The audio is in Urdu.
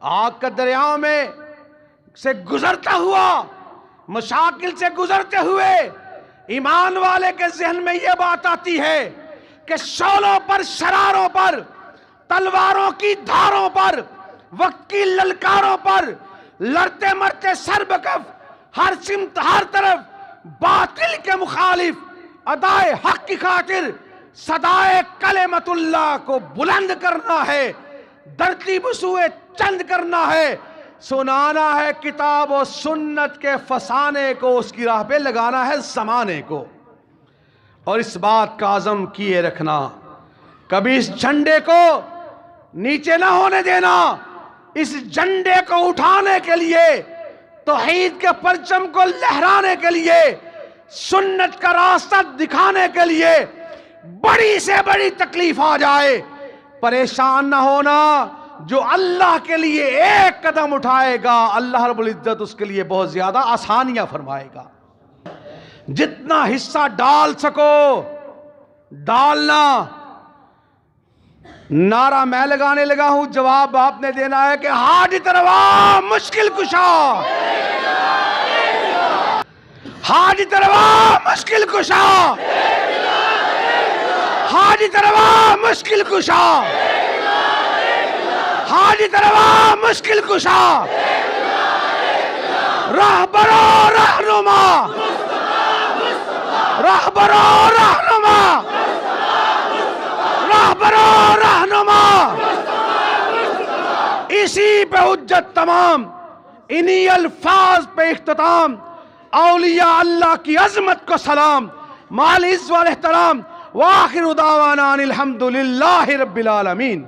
آگ کا دریاؤں میں سے گزرتا ہوا، مشاکل سے گزرتے ہوئے ایمان والے کے ذہن میں یہ بات آتی ہے کہ شعلوں پر، شراروں پر، تلواروں کی دھاروں پر، وقت کی للکاروں پر لڑتے مرتے سر بکف، ہر سمت ہر طرف باطل کے مخالف ادائے حق کی خاطر صدائے کلمت اللہ کو بلند کرنا ہے، دھرتی بسوئے چند کرنا ہے، سنانا ہے کتاب و سنت کے فسانے کو، اس کی راہ پہ لگانا ہے زمانے کو، اور اس بات کا عزم کیے رکھنا، کبھی اس جھنڈے کو نیچے نہ ہونے دینا، اس جھنڈے کو اٹھانے کے لیے، توحید کے پرچم کو لہرانے کے لیے، سنت کا راستہ دکھانے کے لیے، بڑی سے بڑی تکلیف آ جائے پریشان نہ ہونا۔ جو اللہ کے لیے ایک قدم اٹھائے گا، اللہ رب العزت اس کے لیے بہت زیادہ آسانیاں فرمائے گا۔ جتنا حصہ ڈال سکو ڈالنا۔ نعرہ میں لگانے لگا ہوں، جواب آپ نے دینا ہے کہ حاجی تروا مشکل کشا، حاجی تروا مشکل کشا، حاجی تروا مشکل کشا، حاجی تروا مشکل کشا، رہبر و رہنما، رہبر و رہنما، رہبر و رہنما، اسی پہ حجت تمام، انہی الفاظ پہ اختتام، اولیاء اللہ کی عظمت کو سلام، مال عز و احترام، وآخر دعوانا ان الحمدللہ رب العالمین۔